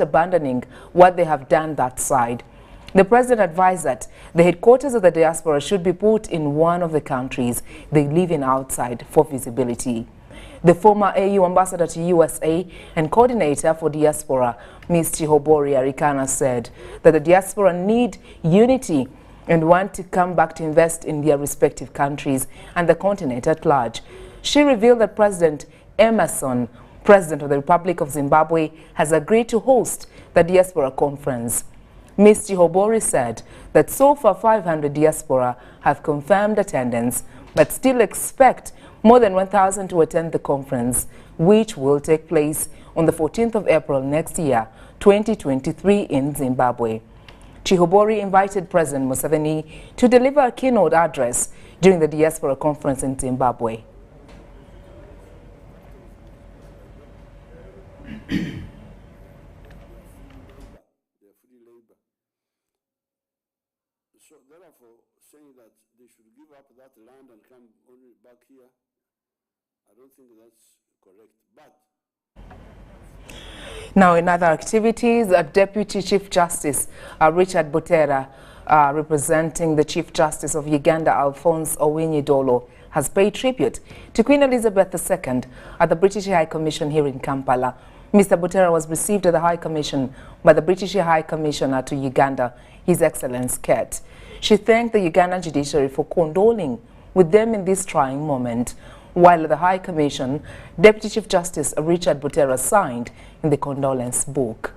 abandoning what they have done that side. The president advised that the headquarters of the diaspora should be put in one of the countries they live in outside for visibility. The former AU ambassador to USA and coordinator for Diaspora, Ms. Chihobori Arikana, said that the diaspora need unity and want to come back to invest in their respective countries and the continent at large. She revealed that President Emerson, President of the Republic of Zimbabwe, has agreed to host the Diaspora Conference. Ms. Chihobori said that so far 500 diaspora have confirmed attendance, but still expect more than 1,000 to attend the conference, which will take place on the 14th of April next year, 2023 in Zimbabwe. Chihobori invited President Museveni to deliver a keynote address during the Diaspora Conference in Zimbabwe. So therefore, saying that they should give up that land and come only back here, I don't think that's correct. But now, in other activities, Deputy Chief Justice Richard Butera, representing the Chief Justice of Uganda, Alphonse Owiny-Dollo, has paid tribute to Queen Elizabeth II at the British High Commission here in Kampala. Mr. Butera was received at the High Commission by the British High Commissioner to Uganda, His Excellency Kate. She thanked the Ugandan judiciary for condoling with them in this trying moment. While at the High Commission, Deputy Chief Justice Richard Butera signed in the condolence book.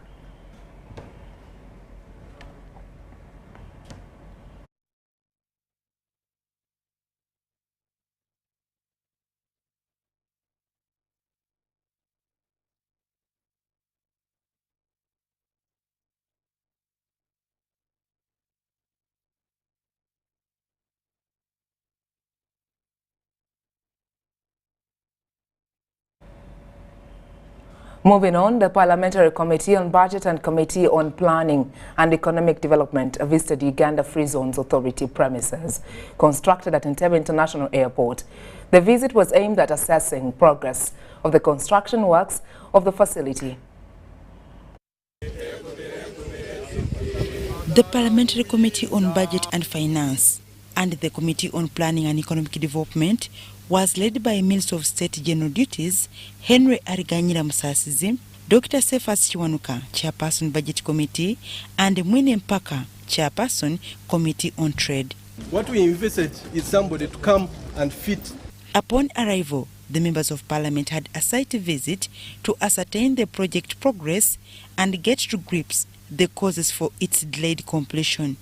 Moving on, the Parliamentary Committee on Budget and Committee on Planning and Economic Development visited Uganda Free Zones Authority premises constructed at Entebbe International Airport. The visit was aimed at assessing progress of the construction works of the facility. The Parliamentary Committee on Budget and Finance and the Committee on Planning and Economic Development was led by Minister of State General Duties Henry Ariganyira Musasizi, Dr. Cephas Chiwanuka, Chairperson Budget Committee, and Mwine Mpaka, Chairperson Committee on Trade. What we envisage is somebody to come and fit. Upon arrival, the members of Parliament had a site visit to ascertain the project progress and get to grips the causes for its delayed completion.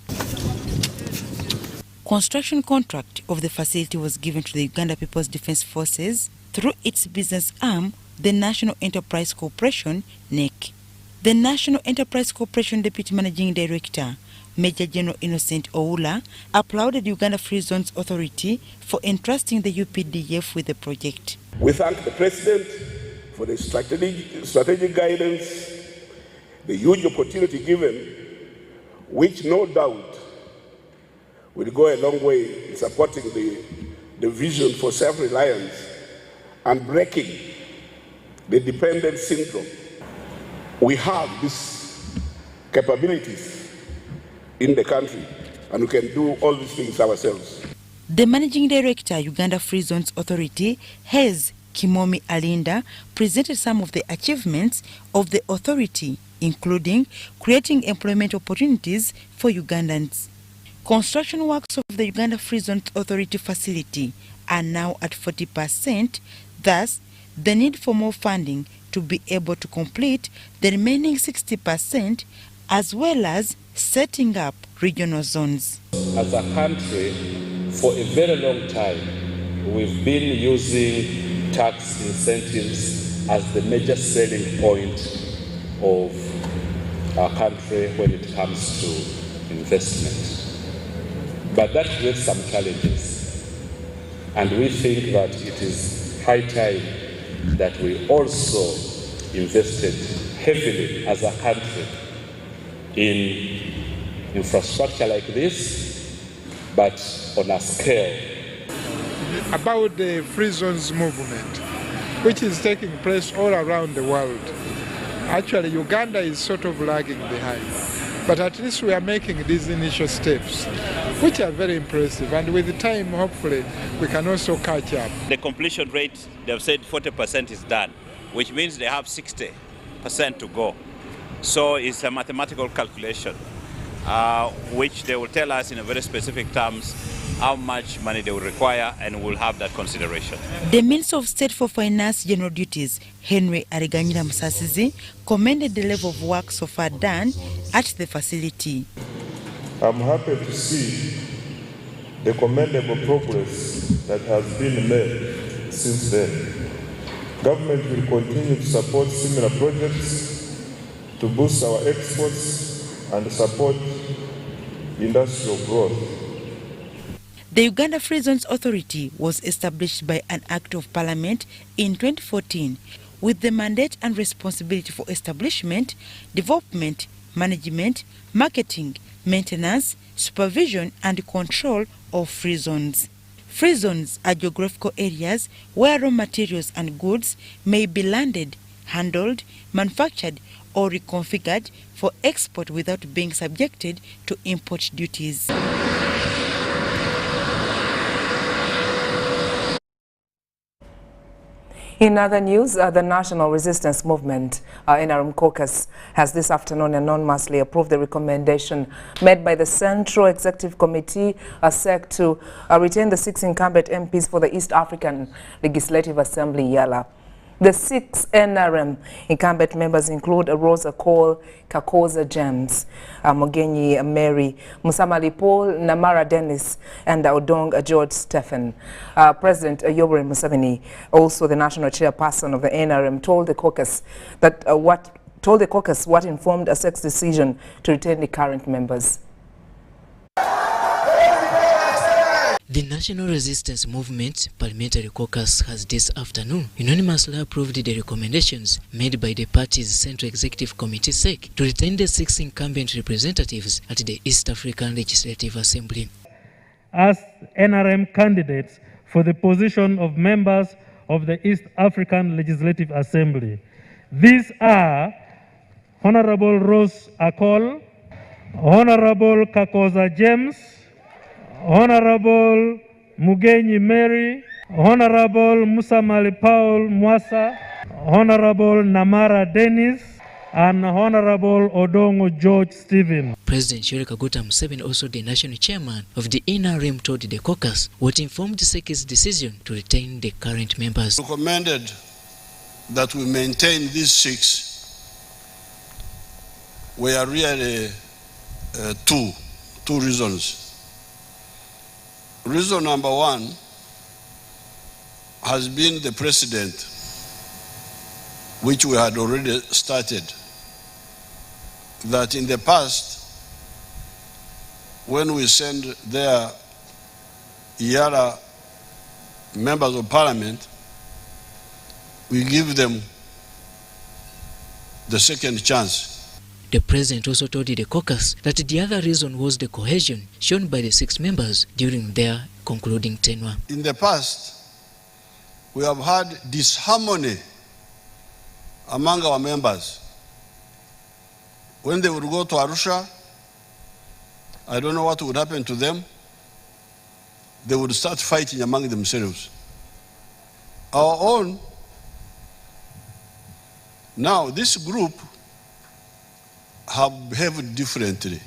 Construction contract of the facility was given to the Uganda People's Defence Forces through its business arm, the National Enterprise Corporation, NEC. The National Enterprise Corporation Deputy Managing Director, Major General Innocent Oula, applauded Uganda Free Zones Authority for entrusting the UPDF with the project. We thank the President for the strategic guidance, the huge opportunity given, which no doubt will go a long way in supporting the vision for self-reliance and breaking the dependent syndrome. We have these capabilities in the country, and we can do all these things ourselves. The Managing Director, Uganda Free Zones Authority, Hez Kimomi Alinda, presented some of the achievements of the authority, including creating employment opportunities for Ugandans. Construction works of the Uganda Free Zones Authority facility are now at 40%, thus the need for more funding to be able to complete the remaining 60%, as well as setting up regional zones. As a country, for a very long time, we've been using tax incentives as the major selling point of our country when it comes to investment. But that creates some challenges, and we think that it is high time that we also invested heavily as a country in infrastructure like this, but on a scale. About the Free Zones movement, which is taking place all around the world. Actually, Uganda is sort of lagging behind. But at least we are making these initial steps, which are very impressive. And with time, hopefully, we can also catch up. The completion rate, they've said 40% is done, which means they have 60% to go. So it's a mathematical calculation, which they will tell us in a very specific terms how much money they will require, and we'll have that consideration. The Minister of State for Finance General Duties, Henry Ariganyira Musasizi, commended the level of work so far done at the facility. I'm happy to see the commendable progress that has been made since then. Government will continue to support similar projects to boost our exports and support industrial growth. The Uganda Free Zones Authority was established by an Act of Parliament in 2014 with the mandate and responsibility for establishment, development, management, marketing, maintenance, supervision and control of free zones. Free zones are geographical areas where raw materials and goods may be landed, handled, manufactured or reconfigured for export without being subjected to import duties. In other news, the National Resistance Movement, NRM caucus, has this afternoon anonymously approved the recommendation made by the Central Executive Committee, SEC, to retain the 6 incumbent MPs for the East African Legislative Assembly, EALA. The 6 NRM incumbent members include Rosa Cole, Kakoza James, Nyege Mary, Musamali Paul, Namara Dennis, and Odong George Stephen. President Yoweri Museveni, also the national chairperson of the NRM, told the caucus that what informed SEC's decision to retain the current members. The National Resistance Movement Parliamentary Caucus has this afternoon unanimously approved the recommendations made by the party's Central Executive Committee SEC to retain the 6 incumbent representatives at the East African Legislative Assembly. As NRM candidates for the position of members of the East African Legislative Assembly, these are Honorable Rose Akol, Honorable Kakoza James, Honorable Nyege Mary, Honorable Musamali Paul Mwasa, Honorable Namara Dennis, and Honorable Odong George Stephen. President Yoweri Kaguta Museveni, also the national chairman of the NRM, told the caucus what informed SEC's decision to retain the current members. Recommended that we maintain these 6 were really two reasons. Reason number 1 has been the precedent, which we had already started, that in the past, when we send their EALA members of parliament, we give them the second chance. The president also told the caucus that the other reason was the cohesion shown by the 6 members during their concluding tenure. In the past, we have had disharmony among our members. When they would go to Arusha, I don't know what would happen to them. They would start fighting among themselves. Our own, now this group have behaved differently.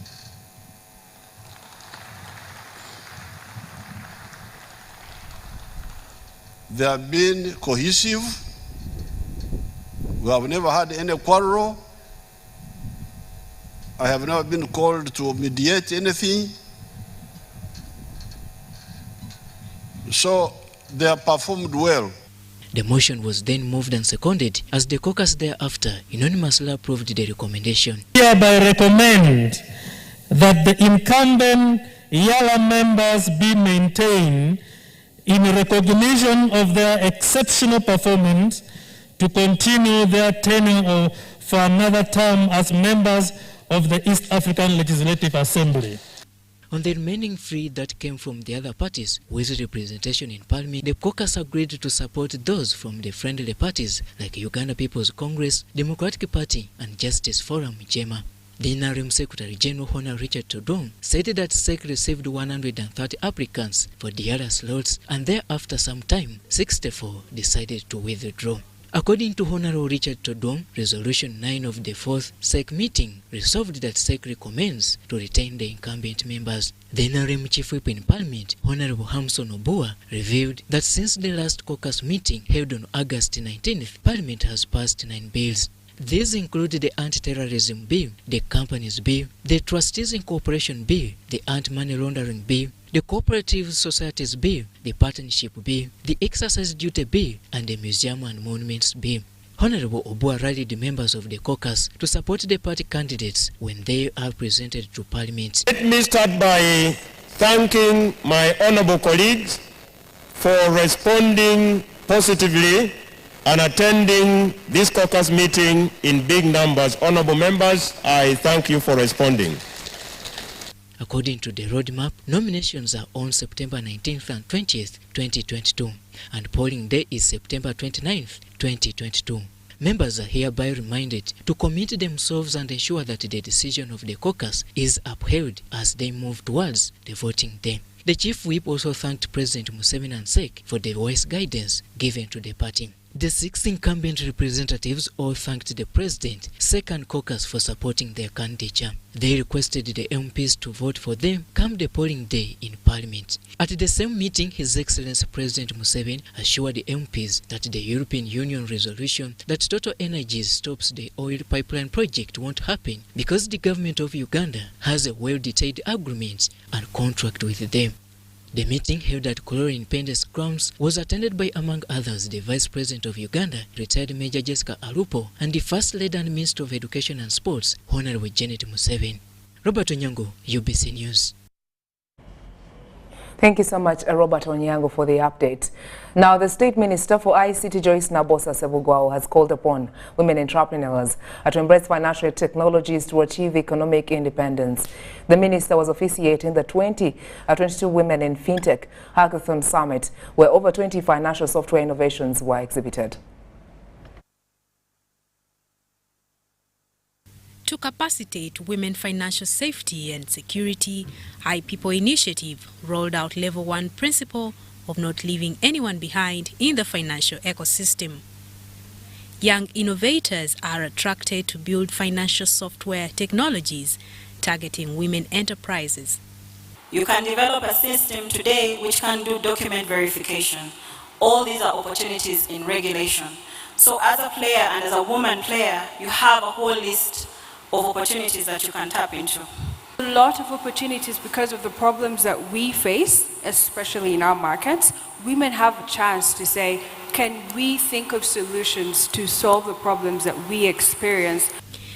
They have been cohesive. We have never had any quarrel. I have never been called to mediate anything. So they have performed well. The motion was then moved and seconded as the caucus thereafter unanimously approved the recommendation. Hereby recommend that the incumbent EALA members be maintained in recognition of their exceptional performance to continue their tenure for another term as members of the East African Legislative Assembly. On the remaining 3 that came from the other parties with representation in Parliament, the caucus agreed to support those from the friendly parties like Uganda People's Congress, Democratic Party and Justice Forum (JEMA). The NRM Secretary General Hon. Richard Todong said that SEC received 130 applicants for DIALA slots, and thereafter some time, 64 decided to withdraw. According to Hon. Richard Todong, Resolution 9 of the 4th SEC meeting resolved that SEC recommends to retain the incumbent members. The NRM Chief Whip in Parliament, Hon. Hamson Obua, revealed that since the last caucus meeting held on August 19th, Parliament has passed 9 bills. These include the Anti-Terrorism Bill, the Companies Bill, the Trustees Incorporation Bill, the Anti-Money Laundering Bill, the Cooperative Societies Bill, the Partnership Bill, the Exercise Duty Bill, and the Museum and Monuments Bill. Honorable Obua rallied the members of the caucus to support the party candidates when they are presented to Parliament. Let me start by thanking my honorable colleagues for responding positively and attending this caucus meeting in big numbers. Honorable members, I thank you for responding. According to the roadmap, nominations are on September 19th and 20th, 2022, and polling day is September 29th, 2022. Members are hereby reminded to commit themselves and ensure that the decision of the caucus is upheld as they move towards the voting day. The Chief Whip also thanked President Museveni and SEC for the wise guidance given to the party. The 6 incumbent representatives all thanked the President, SEC and caucus for supporting their candidature. They requested the MPs to vote for them come the polling day in Parliament. At the same meeting, His Excellency President Museveni assured the MPs that the European Union resolution that Total Energies stops the oil pipeline project won't happen because the government of Uganda has a well-detailed agreement and contract with them. The meeting held at Color Independence Grounds was attended by, among others, the Vice President of Uganda, retired Major Jessica Alupo, and the First Lady and Minister of Education and Sports, Honorable Janet Museveni. Robert Onyango, UBC News. Thank you so much, Robert Onyango, for the update. Now, the State Minister for ICT, Joyce Nabbosa-Ssebuggwawo, has called upon women entrepreneurs to embrace financial technologies to achieve economic independence. The minister was officiating the 2022 Women in Fintech Hackathon Summit, where over 20 financial software innovations were exhibited. To capacitate women financial safety and security, iPeople Initiative rolled out Level 1 principle of not leaving anyone behind in the financial ecosystem. Young innovators are attracted to build financial software technologies targeting women enterprises. You can develop a system today which can do document verification. All these are opportunities in regulation. So as a player and as a woman player, you have a whole list of opportunities that you can tap into. A lot of opportunities because of the problems that we face, especially in our markets. Women have a chance to say, can we think of solutions to solve the problems that we experience?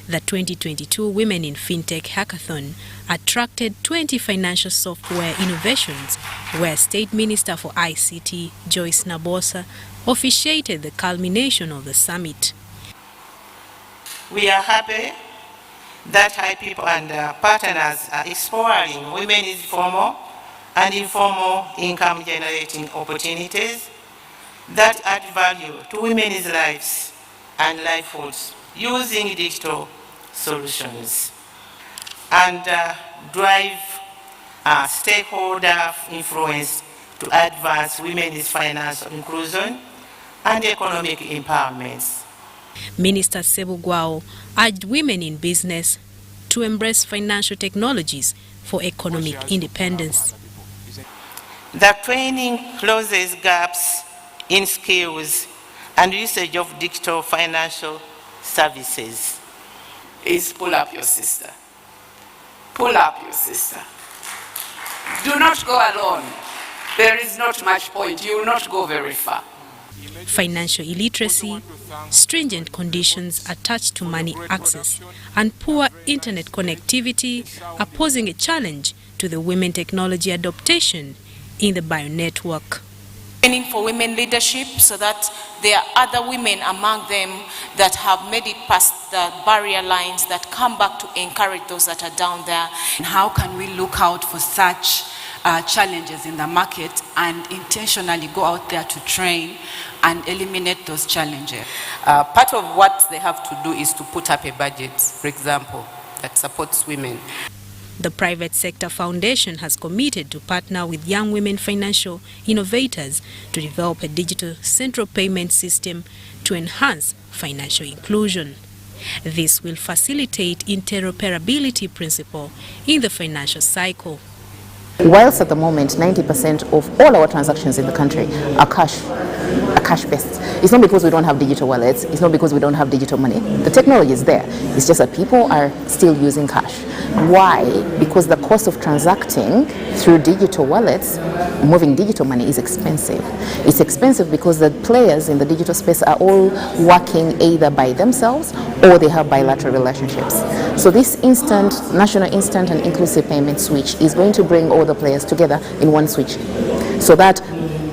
The 2022 Women in Fintech Hackathon attracted 20 financial software innovations, where State Minister for ICT, Joyce Nabbosa, officiated the culmination of the summit. We are happy that iPeople and partners are exploring women's formal and informal income generating opportunities that add value to women's lives and livelihoods using digital solutions and drive stakeholder influence to advance women's financial inclusion and economic empowerment. Minister Ssebuggwawo urged women in business to embrace financial technologies for economic independence. The training closes gaps in skills and usage of digital financial services. Is pull up your sister. Pull up your sister. Do not go alone. There is not much point. You will not go very far. Financial illiteracy, stringent conditions attached to money access, and poor internet connectivity are posing a challenge to the women technology adoption in the bio network. Training for women leadership so that there are other women among them that have made it past the barrier lines that come back to encourage those that are down there. And how can we look out for such challenges in the market and intentionally go out there to train and eliminate those challenges? Part of what they have to do is to put up a budget, for example, that supports women. The private sector foundation has committed to partner with young women financial innovators to develop a digital central payment system to enhance financial inclusion. This will facilitate interoperability principle in the financial cycle. Whilst at the moment 90% of all our transactions in the country are cash-based. It's not because we don't have digital wallets, it's not because we don't have digital money. The technology is there. It's just that people are still using cash. Why? Because the cost of transacting through digital wallets, moving digital money, is expensive. It's expensive because the players in the digital space are all working either by themselves or they have bilateral relationships. So this national instant and inclusive payment switch is going to bring all the players together in one switch so that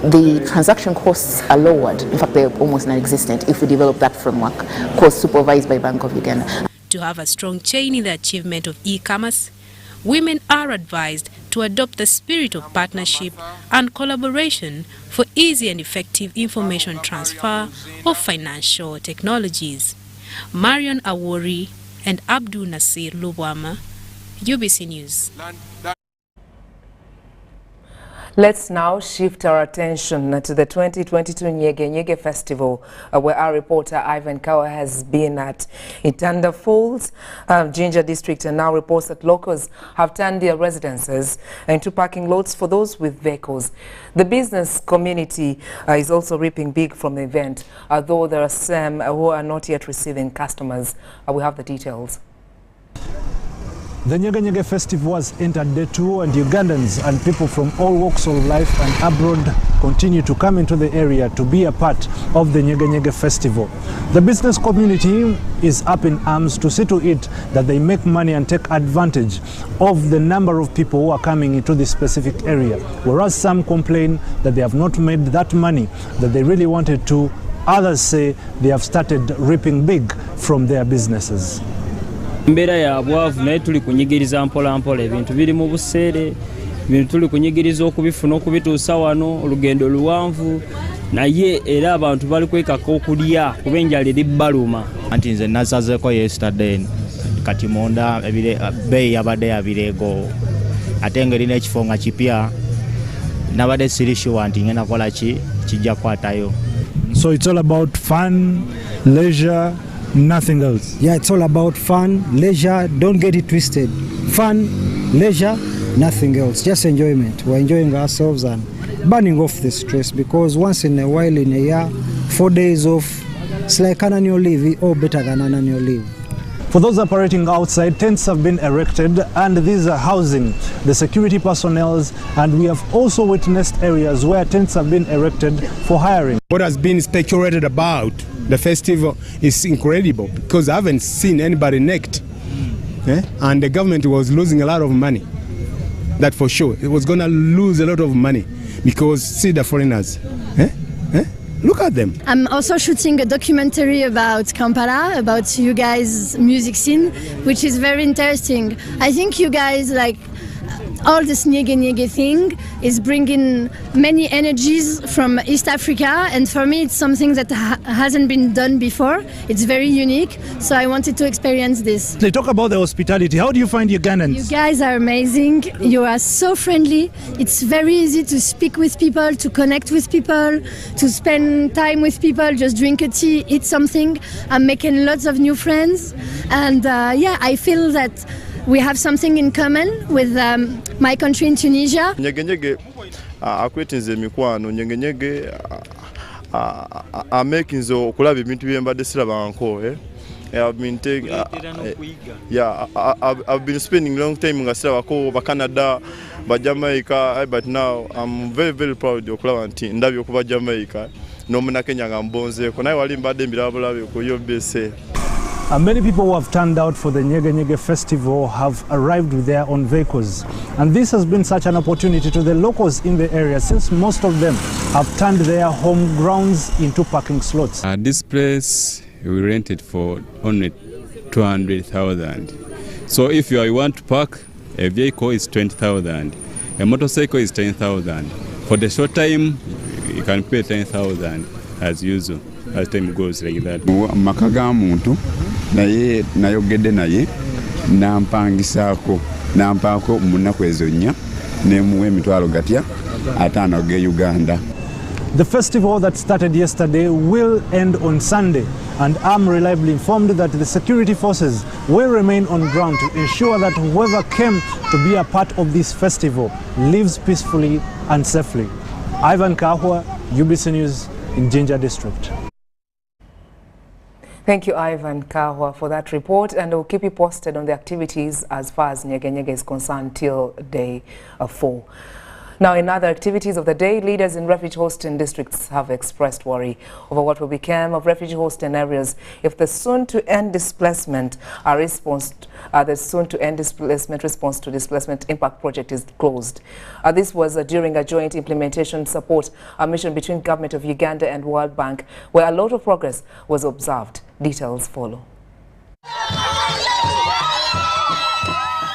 the transaction costs are lowered. In fact, they're almost non-existent if we develop that framework, cost supervised by Bank of Uganda. To have a strong chain in the achievement of e-commerce, women are advised to adopt the spirit of partnership and collaboration for easy and effective information transfer of financial technologies. Marion Awori and Abdul Nasir Lubwama, UBC News. Let's now shift our attention to the 2022 Nyege Nyege Festival, where our reporter Ivan Kawa has been at in Thunder Falls, Jinja District, and now reports that locals have turned their residences into parking lots for those with vehicles. The business community is also reaping big from the event, although there are some who are not yet receiving customers. We have the details. The Nyege Nyege Festival has entered day 2, and Ugandans and people from all walks of life and abroad continue to come into the area to be a part of the Nyege Nyege Festival. The business community is up in arms to see to it that they make money and take advantage of the number of people who are coming into this specific area. Whereas some complain that they have not made that money that they really wanted to, others say they have started reaping big from their businesses. Mbera ya bwavu naye tuli kunyigiriza mpola mpola ebintu biri mu buseere bintu tuli kunyigiriza okubifuna okubituusa wano olugendo luwanvu naye era abantu bali kwekaka okulya kuba enjala eri baluma. Anti nze nasazeeko yesterday kati munda beeyi yabadde ya birego ate ngeri n'ekifo nga kipya nabadde sirishuwa nti ngenda kola ki kijja kwatayo. So it's all about fun, leisure, nothing else. Yeah, it's all about fun, leisure, don't get it twisted. Fun, leisure, nothing else, just enjoyment. We're enjoying ourselves and burning off the stress, because once in a while in a year, 4 days off, it's like an annual leave or better than an annual leave. For those operating outside, tents have been erected and these are housing the security personnel, and we have also witnessed areas where tents have been erected for hiring. What has been speculated about the festival is incredible, because I haven't seen anybody naked. And the government was losing a lot of money. That for sure. It was going to lose a lot of money because see the foreigners. Look at them. I'm also shooting a documentary about Kampala, about you guys' music scene, which is very interesting. I think you guys, like, all this Nyege Nyege thing is bringing many energies from East Africa, and for me it's something that hasn't been done before. It's very unique, so I wanted to experience this. They talk about the hospitality. How do you find Ugandans? You guys are amazing. You are so friendly. It's very easy to speak with people, to connect with people, to spend time with people, just drink a tea, eat something. I'm making lots of new friends, and yeah, I feel that we have something in common with my country in Tunisia. Nyege Nyege akwetinze mikwano. Nyege Nyege amakinze okulaba ebintu byembadde sirabanko. I've been taking, I've been spending a long time in Australia, Canada, Jamaica, but now I'm very, very proud of Clavanti, Ndavio Kuba Jamaica, no Mena Kenya Gambonze, when I was in Badem Birabla, UBC. Many people who have turned out for the Nyege Nyege festival have arrived with their own vehicles. And this has been such an opportunity to the locals in the area, since most of them have turned their home grounds into parking slots. This place we rented for only 200,000. So if you want to park, a vehicle is 20,000, a motorcycle is 10,000. For the short time, you can pay 10,000 as usual, as time goes like that. Makaga muntu naye nayogedde naye nampangisako munaku ezo nnya nemuwa emitwalo gatya 5 ge Uganda. The festival that started yesterday will end on Sunday, and I'm reliably informed that the security forces will remain on ground to ensure that whoever came to be a part of this festival lives peacefully and safely. Ivan Kahwa, UBC News in Jinja District. Thank you, Ivan Kahwa, for that report, and we'll keep you posted on the activities as far as Nyege Nyege is concerned till day 4. Now, in other activities of the day, leaders in refugee hosting districts have expressed worry over what will become of refugee hosting areas if the soon-to-end displacement response to displacement impact project is closed. This was during a joint implementation support mission between Government of Uganda and World Bank, where a lot of progress was observed. Details follow.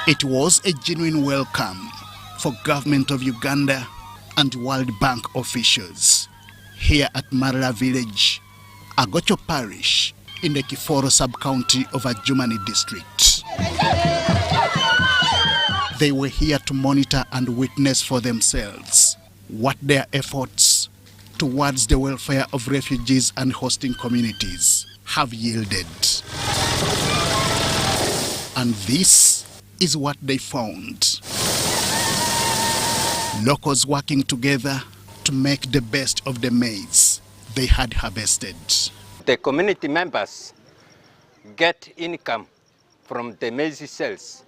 It was a genuine welcome for Government of Uganda and World Bank officials here at Marala Village, Agocho Parish, in the Kiforo sub-county of Adjumani district. They were here to monitor and witness for themselves what their efforts towards the welfare of refugees and hosting communities have yielded. And this is what they found. Locals working together to make the best of the maize they had harvested. The community members get income from the maize sales.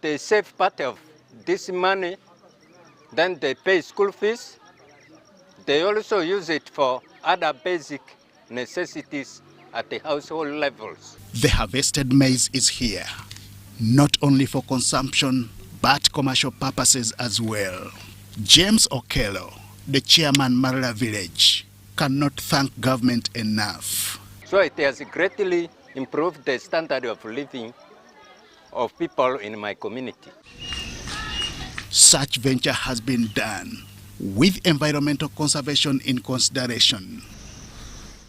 They save part of this money, then they pay school fees. They also use it for other basic necessities at the household levels. The harvested maize is here, not only for consumption, but commercial purposes as well. James Okello, the chairman Marala Village, cannot thank government enough. So it has greatly improved the standard of living of people in my community. Such venture has been done with environmental conservation in consideration.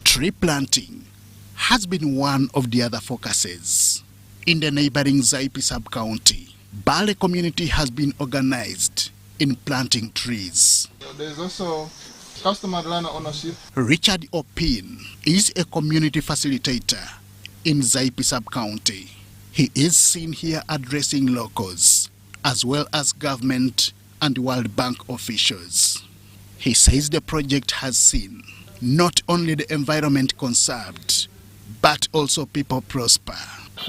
Tree planting has been one of the other focuses. In the neighboring Zaipi sub-county, Bale community has been organized in planting trees. There's also customer land ownership. Richard Opin is a community facilitator in Zaipi sub-county. He is seen here addressing locals as well as government and World Bank officials. He says the project has seen not only the environment conserved, but also people prosper.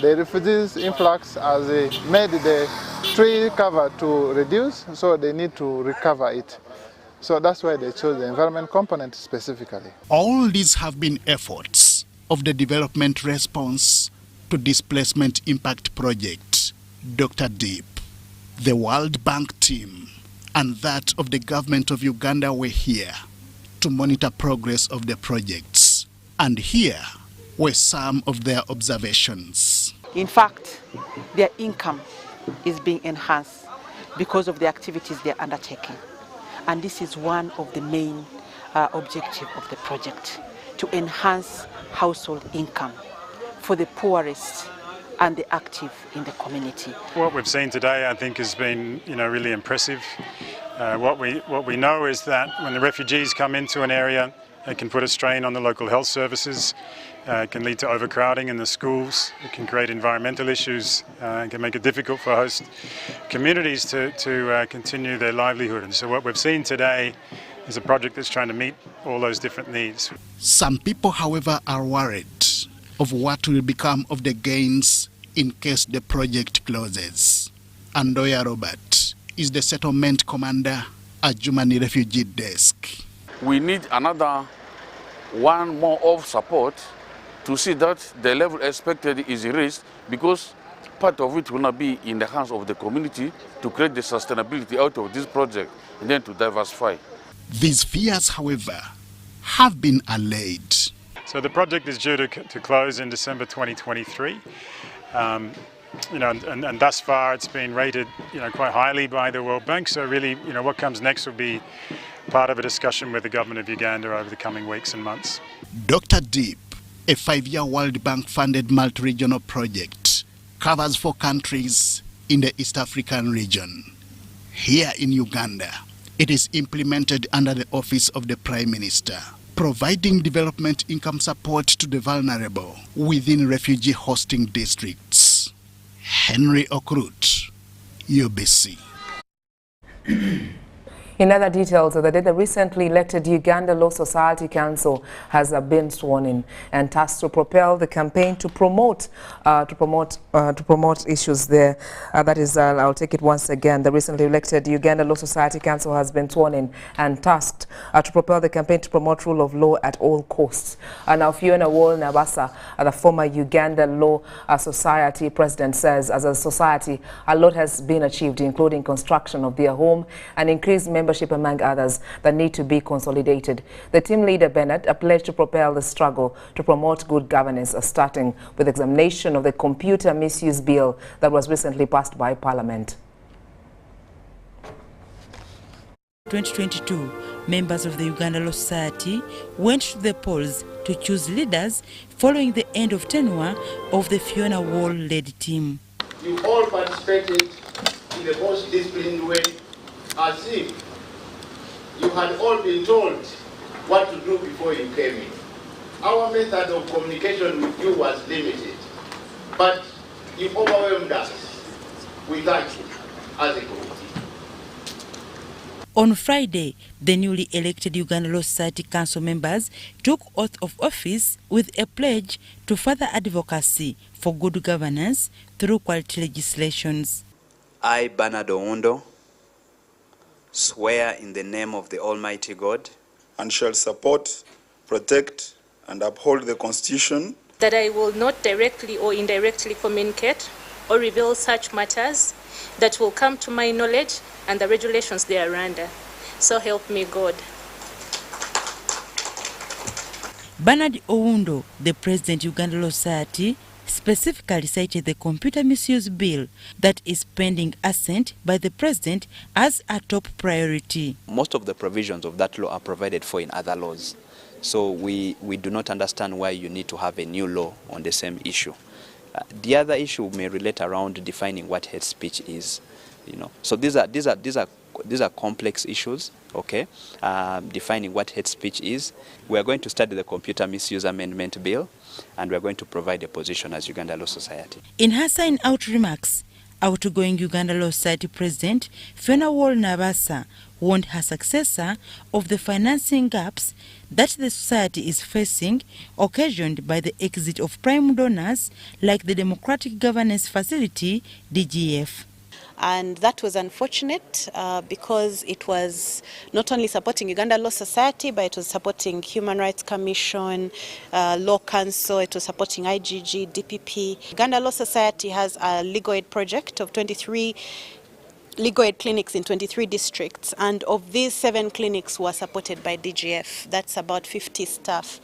The refugees influx has made the tree cover to reduce, so they need to recover it. So that's why they chose the environment component specifically. All these have been efforts of the development response to displacement impact project. Dr. Deep, the World Bank team, and that of the government of Uganda were here to monitor progress of the projects. And here were some of their observations. In fact, their income is being enhanced because of the activities they are undertaking. And this is one of the main objectives of the project, to enhance household income for the poorest and the active in the community. What we've seen today, I think, has been, really impressive. What we know is that when the refugees come into an area, it can put a strain on the local health services. It can lead to overcrowding in the schools. It can create environmental issues. It can make it difficult for host communities to continue their livelihood. And so what we've seen today is a project that's trying to meet all those different needs. Some people, however, are worried of what will become of the gains in case the project closes. Andoya Robert is the settlement commander at Jumani Refugee Desk. We need another one more of support to see that the level expected is reached, because part of it will not be in the hands of the community to create the sustainability out of this project and then to diversify. These fears, however, have been allayed. So the project is due to close in December 2023. And thus far it's been rated, quite highly by the World Bank. So really, what comes next will be part of a discussion with the government of Uganda over the coming weeks and months. Dr. Deep, a 5-year World Bank-funded multi-regional project, covers 4 countries in the East African region. Here in Uganda, it is implemented under the Office of the Prime Minister, providing development income support to the vulnerable within refugee hosting districts. Henry Okrut, UBC. In other details of the day, the recently elected Uganda Law Society Council has been sworn in and tasked to propel the campaign to promote issues there. That is, I'll take it once again. The recently elected Uganda Law Society Council has been sworn in and tasked to propel the campaign to promote rule of law at all costs. Now, Fiona Wall-Nabassa, the former Uganda Law Society president, says, as a society, a lot has been achieved, including construction of their home and increased membership, among others, that need to be consolidated. The team leader, Bennett, pledged to propel the struggle to promote good governance, starting with examination of the computer misuse bill that was recently passed by Parliament. 2022, members of the Uganda Law Society went to the polls to choose leaders following the end of tenure of the Fiona Wall-led team. You all participated in the most disciplined way, as if you had all been told what to do before you came in. Our method of communication with you was limited, but you overwhelmed us. We thank you as a committee. On Friday, the newly elected Uganda Law Society Council members took oath of office with a pledge to further advocacy for good governance through quality legislations. I, Bernard Oundo, swear in the name of the Almighty God, and shall support, protect, and uphold the Constitution, that I will not directly or indirectly communicate or reveal such matters that will come to my knowledge and the regulations they are under. So help me God. Bernard Oundo, the President Uganda Law Society, specifically cited the computer misuse bill that is pending assent by the President as a top priority. Most of the provisions of that law are provided for in other laws. So we do not understand why you need to have a new law on the same issue. The other issue may relate around defining what hate speech is. So these are complex issues, okay? Defining what hate speech is. We are going to study the Computer Misuse Amendment Bill, and we are going to provide a position as Uganda Law Society. In her sign-out remarks, outgoing Uganda Law Society President Fiona Wall-Nabassa warned her successor of the financing gaps that the society is facing, occasioned by the exit of prime donors like the Democratic Governance Facility, DGF. And that was unfortunate because it was not only supporting Uganda Law Society, but it was supporting Human Rights Commission, Law Council, it was supporting IGG, DPP. Uganda Law Society has a legal aid project of 23 legal aid clinics in 23 districts, and of these 7 clinics were supported by DGF. That's about 50 staff.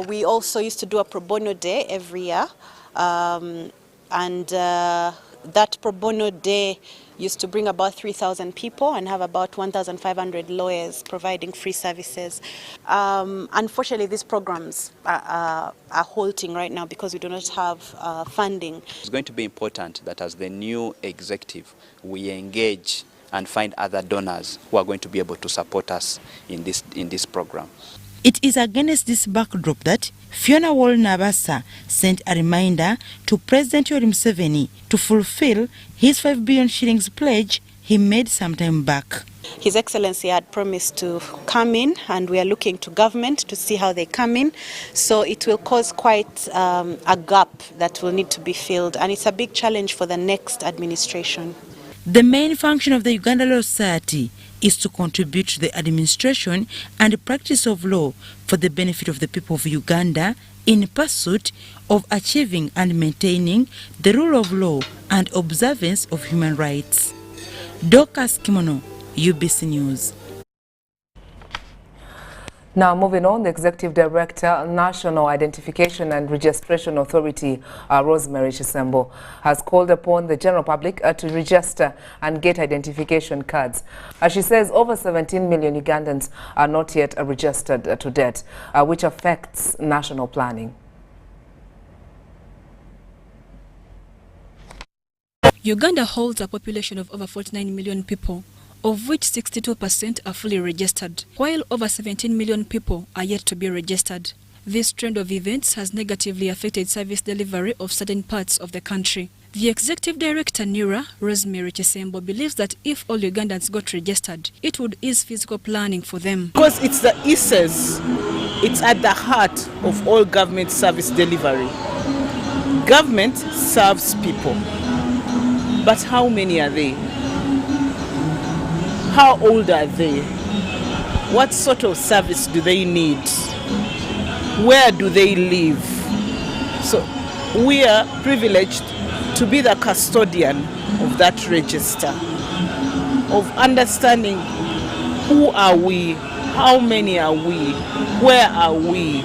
We also used to do a pro bono day every year, that pro bono day used to bring about 3,000 people and have about 1,500 lawyers providing free services. Unfortunately, these programs are halting right now because we do not have funding. It's going to be important that as the new executive, we engage and find other donors who are going to be able to support us in this program. It is against this backdrop that Fiona Wall-Nabassa sent a reminder to President Yoweri Museveni to fulfill his 5 billion shillings pledge he made some time back. His Excellency had promised to come in, and we are looking to government to see how they come in. So it will cause quite a gap that will need to be filled, and it's a big challenge for the next administration. The main function of the Uganda Law Society is to contribute to the administration and practice of law for the benefit of the people of Uganda in pursuit of achieving and maintaining the rule of law and observance of human rights. Dorcas Kimono, UBC News. Now moving on, the Executive Director, National Identification and Registration Authority, Rosemary Chisembo, has called upon the general public to register and get identification cards. As she says, over 17 million Ugandans are not yet registered to date, which affects national planning. Uganda holds a population of over 49 million people, of which 62% are fully registered, while over 17 million people are yet to be registered. This trend of events has negatively affected service delivery of certain parts of the country. The Executive Director, NIRA, Rosemary Chisembo, believes that if all Ugandans got registered, it would ease physical planning for them. Because it's the essence, it's at the heart of all government service delivery. Government serves people, but how many are they? How old are they? What sort of service do they need? Where do they live? So we are privileged to be the custodian of that register, of understanding who are we, how many are we, where are we.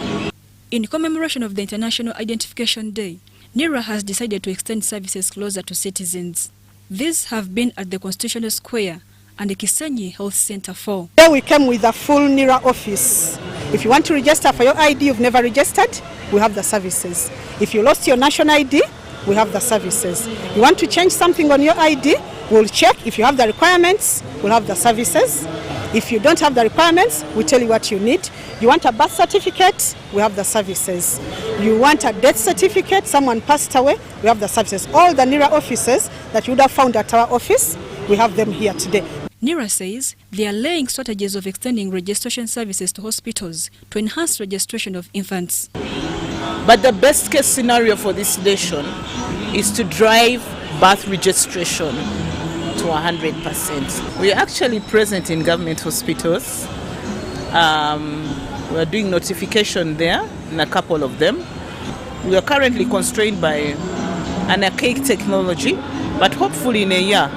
In commemoration of the International Identification Day, NIRA has decided to extend services closer to citizens. These have been at the Constitutional Square and the Kisenyi Health Center 4. Here we came with a full NIRA office. If you want to register for your ID, you've never registered, we have the services. If you lost your national ID, we have the services. You want to change something on your ID, we'll check. If you have the requirements, we'll have the services. If you don't have the requirements, we tell you what you need. You want a birth certificate, we have the services. You want a death certificate, someone passed away, we have the services. All the NIRA offices that you would have found at our office, we have them here today. NIRA says they are laying strategies of extending registration services to hospitals to enhance registration of infants. But the best case scenario for this nation is to drive birth registration to 100%. We are actually present in government hospitals. We are doing notification there in a couple of them. We are currently constrained by an archaic technology, but hopefully in a year,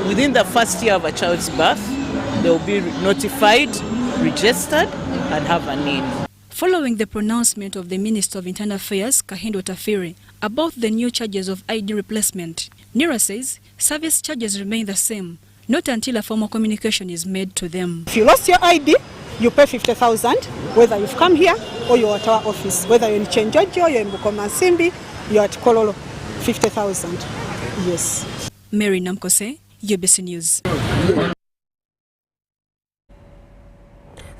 within the first year of a child's birth, they will be notified, registered, and have a name. Following the pronouncement of the Minister of Internal Affairs, Kahindo Tafiri, about the new charges of ID replacement, NIRA says service charges remain the same, not until a formal communication is made to them. If you lost your ID, you pay 50,000, whether you've come here or you're at our office. Whether you're in Chenjojo, you're in Bukomansimbi, you're at Kololo, 50,000. Yes. Mary Namkose, UBC News.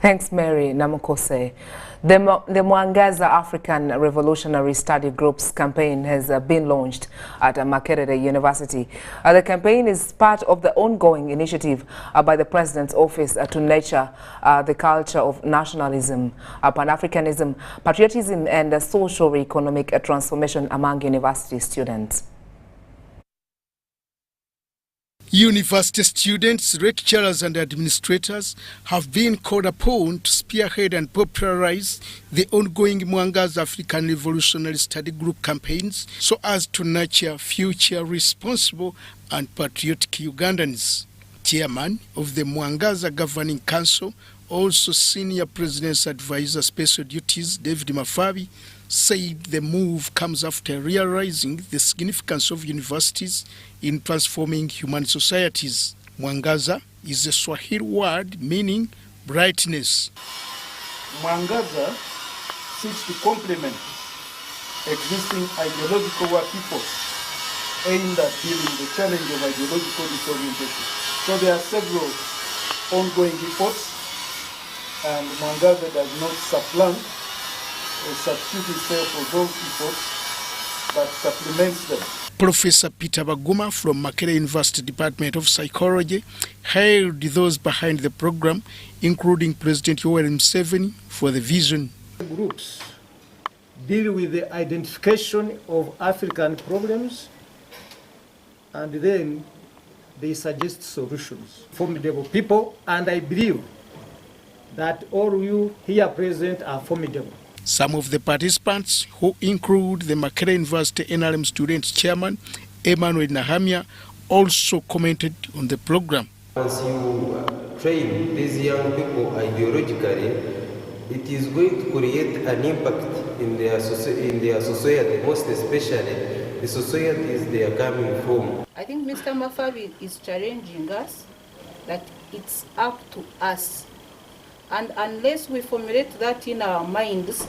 Thanks, Mary Namkose. The Mwangaza African Revolutionary Study Group's campaign has been launched at Makerere University. The campaign is part of the ongoing initiative by the President's Office to nurture the culture of nationalism, Pan-Africanism, patriotism and socio-economic transformation among university students. University students, lecturers and administrators have been called upon to spearhead and popularize the ongoing Mwangaza African Revolutionary Study Group campaigns so as to nurture future responsible and patriotic Ugandans. Chairman of the Mwangaza Governing Council, also Senior President's Advisor Special Duties, David Mafabi, said the move comes after realizing the significance of universities in transforming human societies. Mwangaza is a Swahili word meaning brightness. Mwangaza seeks to complement existing ideological work efforts aimed at dealing the challenge of ideological disorientation. So there are several ongoing efforts, and Mwangaza does not supplant or substitute itself for those efforts, but supplements them. Professor Peter Baguma from Makerere University Department of Psychology hailed those behind the program, including President Yoweri Museveni, for the vision. Groups deal with the identification of African problems and then they suggest solutions. Formidable people, and I believe that all you here present are formidable. Some of the participants, who include the Makerere University NRM Students Chairman, Emmanuel Nahamia, also commented on the program. Once you train these young people ideologically, it is going to create an impact in their society, most especially the societies they are coming from. I think Mr. Mafabi is challenging us that it's up to us. And unless we formulate that in our minds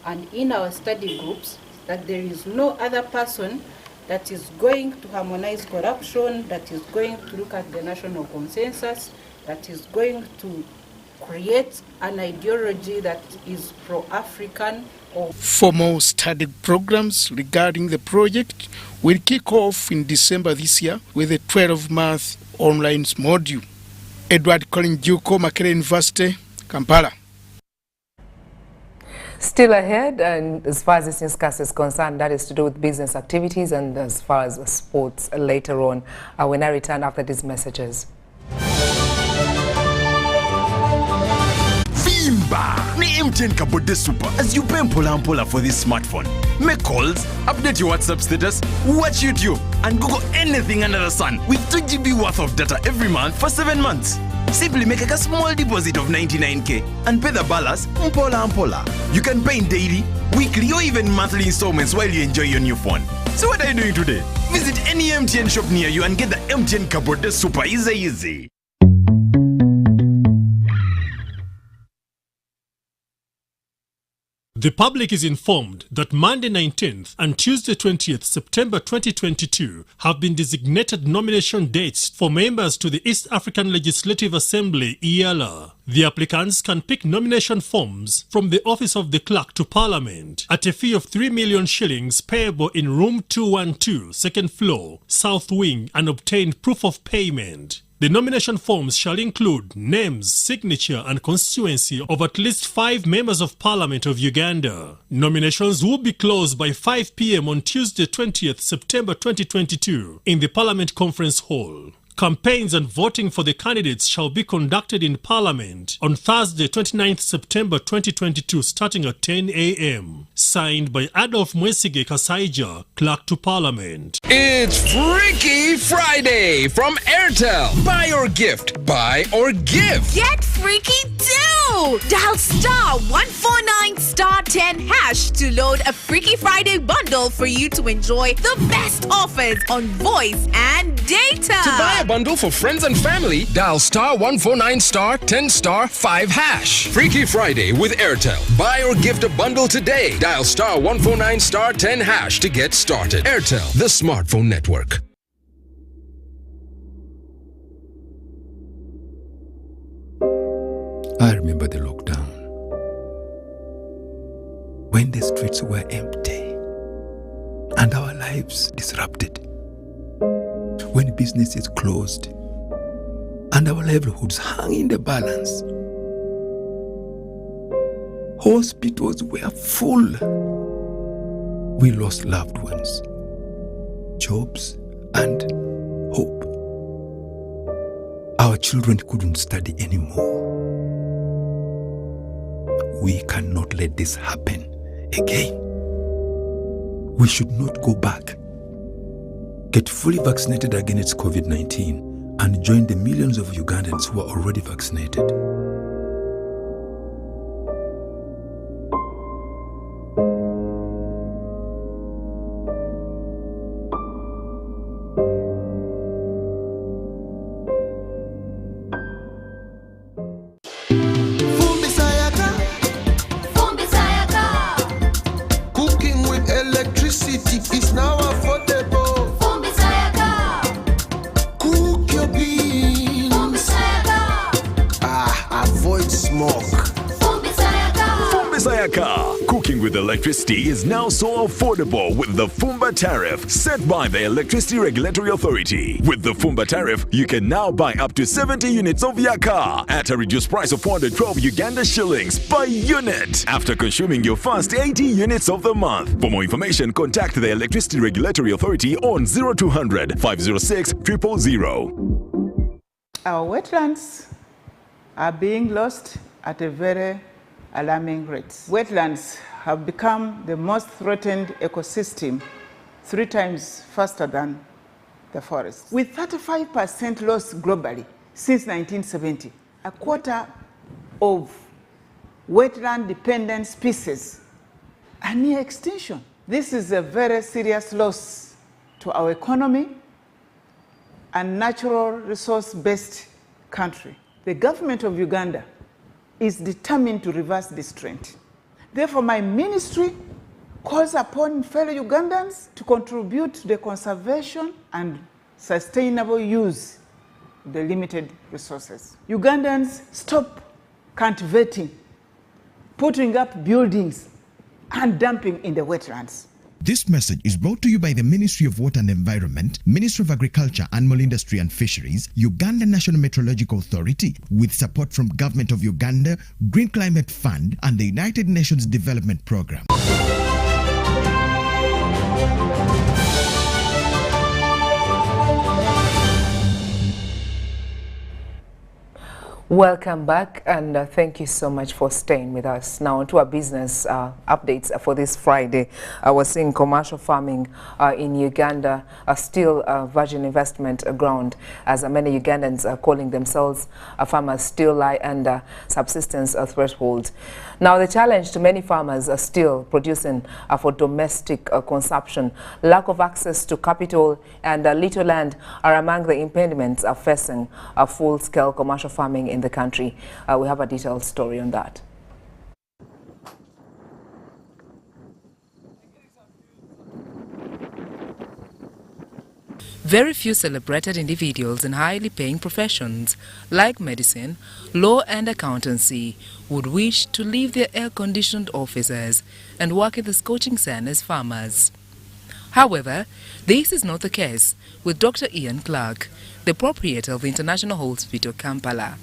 and in our study groups, that there is no other person that is going to harmonize corruption, that is going to look at the national consensus, that is going to create an ideology that is pro-African. Formal study programs regarding the project will kick off in December this year with a 12-month online module. Edward Colin Juko, Makerere University, Kampala. Still ahead, and as far as this newscast is concerned, that is to do with business activities, and as far as sports later on. When I return after these messages. Vimba! Ni MTN Kabode Super as you pay mpola for this smartphone. Make calls, update your WhatsApp status, watch YouTube, and Google anything under the sun with 2 GB worth of data every month for 7 months. Simply make a small deposit of 99k and pay the balance mpola. You can pay in daily, weekly, or even monthly installments while you enjoy your new phone. So what are you doing today? Visit any MTN shop near you and get the MTN Kabode Super easy. The public is informed that Monday 19th and Tuesday 20th September 2022 have been designated nomination dates for members to the East African Legislative Assembly EALA. The applicants can pick nomination forms from the Office of the Clerk to Parliament at a fee of 3 million shillings payable in room 212, second floor, south wing, and obtain proof of payment. The nomination forms shall include names, signature, and constituency of at least 5 members of Parliament of Uganda. Nominations will be closed by 5 p.m. on Tuesday 20th September 2022 in the Parliament Conference Hall. Campaigns and voting for the candidates shall be conducted in Parliament on Thursday 29th September 2022 starting at 10 a.m. Signed by Adolf Mwesige Kasaija, Clerk to Parliament. It's Freaky Friday from Airtel. Buy or gift. Buy or give. Get freaky too! Dial *149 *10# to load a Freaky Friday bundle for you to enjoy the best offers on voice and data. To buy a bundle for friends and family, dial *149 *10*5#. Freaky Friday with Airtel. Buy or gift a bundle today. Dial *149 *10# to get started. Airtel, the smartphone network. I remember the lockdown, when the streets were empty and our lives disrupted, when businesses closed and our livelihoods hung in the balance. Hospitals were full. We lost loved ones, jobs, and hope. Our children couldn't study anymore. We cannot let this happen again. We should not go back. Get fully vaccinated against COVID-19 and join the millions of Ugandans who are already vaccinated. Cooking with electricity is now so affordable with the Fumba tariff set by the Electricity Regulatory Authority. With the Fumba tariff, you can now buy up to 70 units of Yaka at a reduced price of 412 Uganda shillings per unit after consuming your first 80 units of the month. For more information, contact the Electricity Regulatory Authority on 0200 506 000. Our wetlands are being lost at a very alarming rate. Wetlands have become the most threatened ecosystem 3 times faster than the forest. With 35% loss globally since 1970, a quarter of wetland-dependent species are near extinction. This is a very serious loss to our economy and natural resource-based country. The government of Uganda is determined to reverse this trend. Therefore, my ministry calls upon fellow Ugandans to contribute to the conservation and sustainable use of the limited resources. Ugandans, stop cultivating, putting up buildings, and dumping in the wetlands. This message is brought to you by the Ministry of Water and Environment, Ministry of Agriculture, Animal Industry and Fisheries, Uganda National Meteorological Authority, with support from Government of Uganda, Green Climate Fund, and the United Nations Development Programme. Welcome back, and thank you so much for staying with us. Now on to our business updates for this Friday. We're seeing commercial farming in Uganda still virgin investment ground, as many Ugandans are calling themselves farmers still lie under subsistence threshold. Now the challenge to many farmers are still producing for domestic consumption. Lack of access to capital and little land are among the impediments facing full-scale commercial farming in the country. We have a detailed story on that. Very few celebrated individuals in highly paying professions like medicine, law and accountancy would wish to leave their air-conditioned offices and work in the scorching sun as farmers. However, this is not the case with Dr. Ian Clark, the proprietor of the International Hospital Kampala.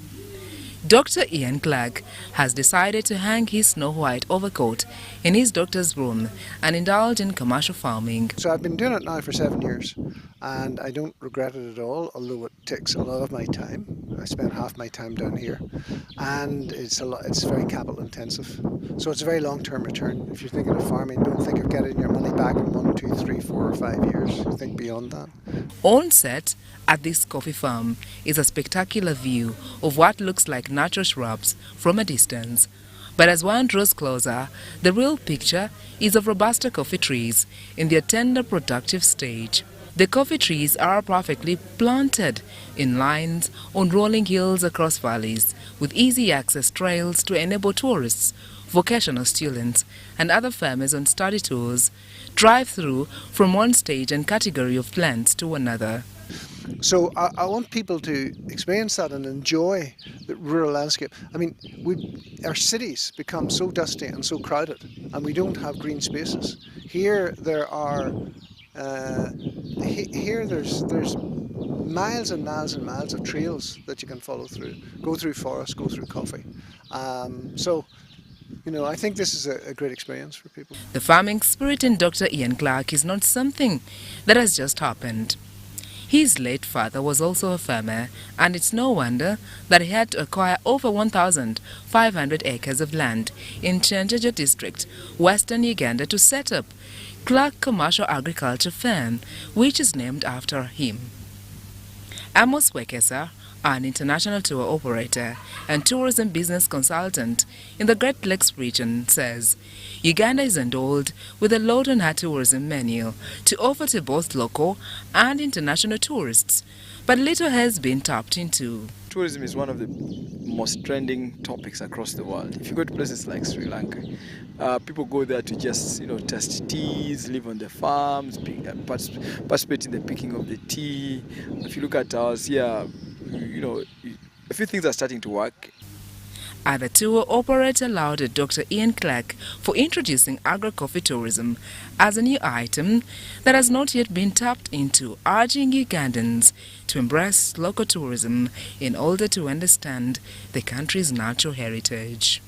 Dr. Ian Clark has decided to hang his snow-white overcoat in his doctor's room and indulge in commercial farming. So I've been doing it now for 7 years, and I don't regret it at all, although it takes a lot of my time. I spend half my time down here, and it's very capital intensive. So it's a very long-term return. If you're thinking of farming, don't think of getting your money back in 1, 2, 3, 4 or 5 years. Think beyond that. On set at this coffee farm is a spectacular view of what looks like natural shrubs from a distance. But as one draws closer, the real picture is of robusta coffee trees in their tender productive stage. The coffee trees are perfectly planted in lines on rolling hills across valleys, with easy access trails to enable tourists, vocational students and other farmers on study tours drive through from one stage and category of plants to another. So I want people to experience that and enjoy the rural landscape. I mean, our cities become so dusty and so crowded, and we don't have green spaces. Here there are, there's miles and miles and miles of trails that you can follow through, go through forests, go through coffee. So, you know, I think this is a great experience for people. The farming spirit in Dr. Ian Clark is not something that has just happened. His late father was also a farmer, and it's no wonder that he had to acquire over 1,500 acres of land in Chenjejo district, western Uganda, to set up Clark Commercial Agriculture Farm, which is named after him. Amos Wekesa, an international tour operator and tourism business consultant in the Great Lakes region, says Uganda is endowed with a load on her tourism menu to offer to both local and international tourists, but little has been tapped into. Tourism is one of the most trending topics across the world. If you go to places like Sri Lanka, people go there to just, test teas, live on the farms, participate in the picking of the tea. If you look at ours here, a few things are starting to work. Other tour operator lauded Dr. Ian Clark for introducing agro-coffee tourism as a new item that has not yet been tapped into, urging Ugandans to embrace local tourism in order to understand the country's natural heritage.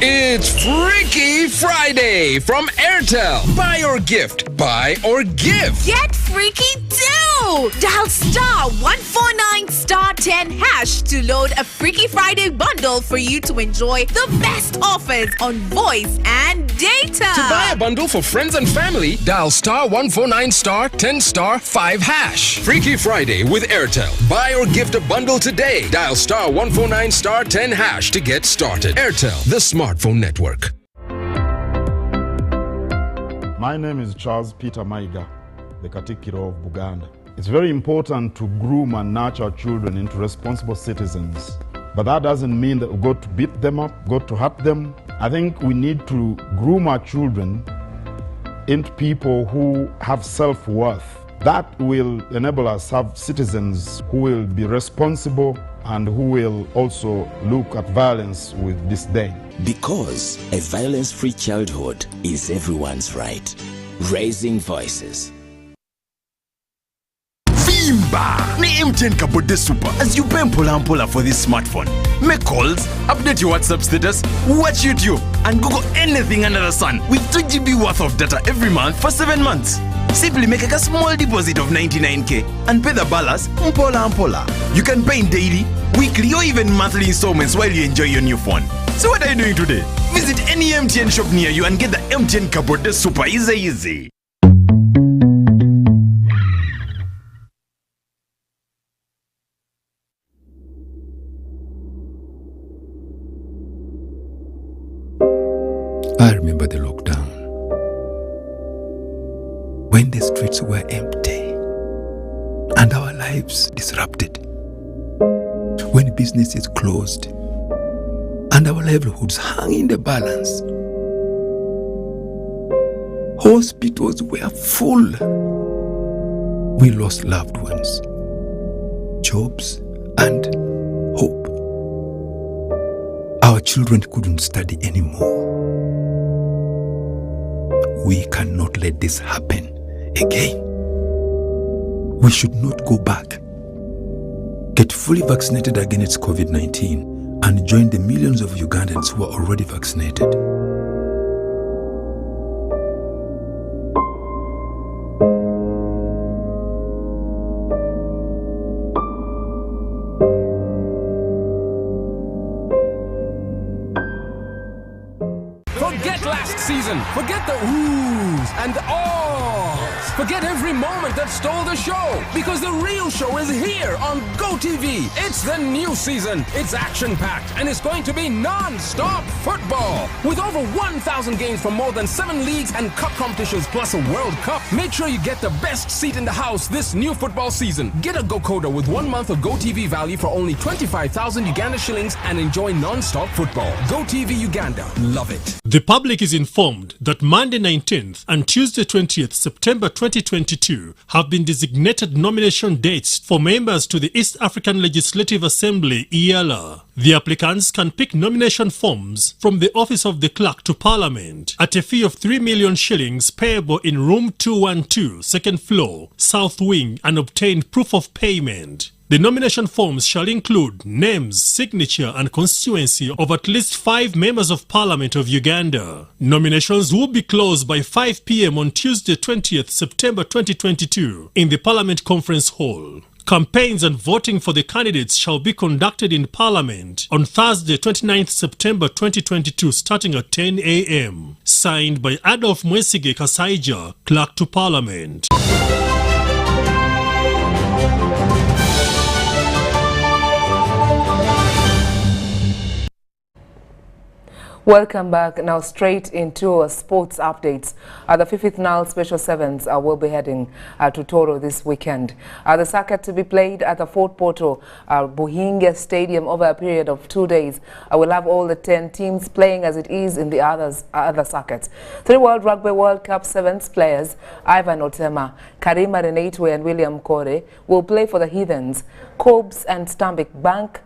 It's Freaky Friday from Airtel. Buy or gift. Buy or give. Get freaky too! Dial star 149 star 10 hash to load a Freaky Friday bundle for you to enjoy the best offers on voice and data. To buy a bundle for friends and family, dial star 149 star 10 star 5 hash. Freaky Friday with Airtel. Buy or gift a bundle today. Dial star 149 star 10 hash to get started. Airtel, the smartphone network. My name is Charles Peter Maiga, the Katikiro of Buganda. It's very important to groom and nurture children into responsible citizens. But that doesn't mean that we've got to beat them up, got to hurt them. I think we need to groom our children into people who have self-worth. That will enable us to have citizens who will be responsible and who will also look at violence with disdain. Because a violence-free childhood is everyone's right. Raising voices. Vimba! Ni MTN Kabode Super as you pay mpola for this smartphone. Make calls, update your WhatsApp status, watch YouTube, and Google anything under the sun with 2 GB worth of data every month for 7 months. Simply make a small deposit of 99k and pay the balance mpola. You can pay in daily, weekly, or even monthly installments while you enjoy your new phone. So what are you doing today? Visit any MTN shop near you and get the MTN Kabode Super easy. I remember the lockdown, when the streets were empty and our lives disrupted, when businesses closed and our livelihoods hung in the balance. Hospitals were full. We lost loved ones, jobs, and hope. Our children couldn't study anymore. We cannot let this happen again. We should not go back. Get fully vaccinated against COVID-19 and join the millions of Ugandans who are already vaccinated. Forget last season. Forget the oohs and ahs. Forget every moment that stole the show, because the real show is here on GoTV. It's the new season. It's action-packed, and it's going to be non-stop football. With over 1,000 games from more than 7 leagues and cup competitions, plus a World Cup. Make sure you get the best seat in the house this new football season. Get a GoCoder with 1 month of GoTV value for only 25,000 Uganda shillings and enjoy non-stop football. GoTV Uganda. Love it. The public is informed that Monday 19th and Tuesday 20th September 2022 have been designated nomination dates for members to the East African Legislative Assembly EALA. The applicants can pick nomination forms from the Office of the Clerk to Parliament at a fee of 3 million shillings payable in room 212, second floor, south wing, and obtain proof of payment. The nomination forms shall include names, signature, and constituency of at least 5 members of Parliament of Uganda. Nominations will be closed by 5 p.m. on Tuesday 20th September 2022 in the Parliament Conference Hall. Campaigns and voting for the candidates shall be conducted in Parliament on Thursday 29th September 2022 starting at 10 a.m. Signed by Adolf Mwesige Kasaija, Clerk to Parliament. Welcome back. Now straight into sports updates. The 5th Nile Special Sevens will be heading to Toro this weekend. The circuit to be played at the Fort Portal Buhinga Stadium over a period of 2 days. Will have all the 10 teams playing as it is in the other circuits. 3 World Rugby World Cup Sevens players, Ivan Otema, Karima Renatwe and William Kore, will play for the Heathens, Cobs and Stanbic Black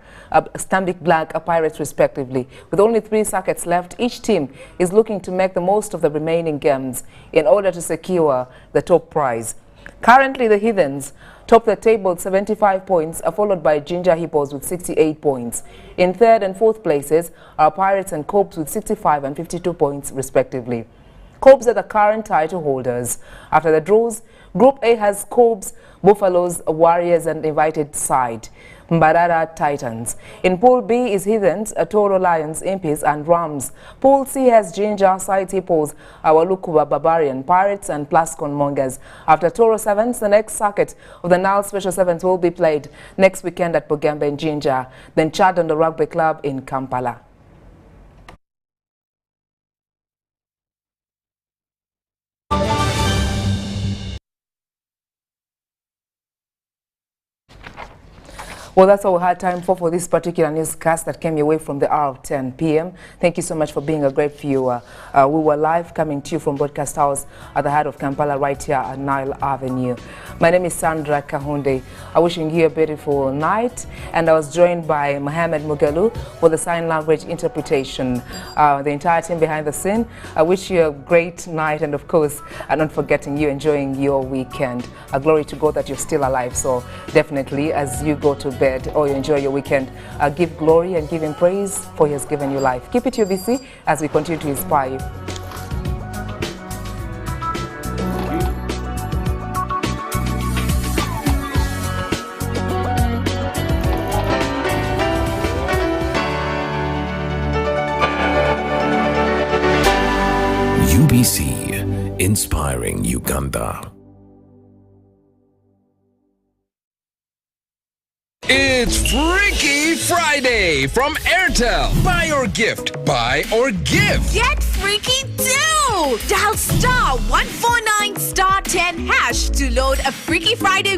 Pirates respectively. With only 3 circuits left, each team is looking to make the most of the remaining games in order to secure the top prize. Currently, the Heathens top the table with 75 points, followed by Ginger Hippos with 68 points. In 3rd and 4th places are Pirates and Cobs with 65 and 52 points respectively. Cobs are the current title holders. After the draws, Group A has Cobs, Buffaloes, Warriors and invited side Mbarara Titans. In Pool B is Heathens, Toro Lions, Impis and Rams. Pool C has Ginger, Side Hippos, Awalukuba Barbarian, Pirates and Plascon Mongers. After Toro Sevens, the next circuit of the Nile Special Sevens will be played next weekend at Bugembe and Jinja, then Chad on the Rugby Club in Kampala. Well, that's all we had time for this particular newscast that came your way from the hour of 10 p.m. Thank you so much for being a great viewer. We were live coming to you from Broadcast House at the heart of Kampala, right here at Nile Avenue. My name is Sandra Kahunde. I'm wishing you a beautiful night, and I was joined by Mohamed Mugalu for the sign language interpretation. The entire team behind the scene, I wish you a great night, and of course, not forgetting you enjoying your weekend. Glory to God that you're still alive, so definitely as you go to bed or you enjoy your weekend, give glory and give him praise, for he has given you life. Keep it UBC as we continue to inspire you. UBC, inspiring Uganda. It's Freaky Friday from Airtel. Buy or gift. Buy or give. Get freaky too! Dial *149*10# to load a Freaky Friday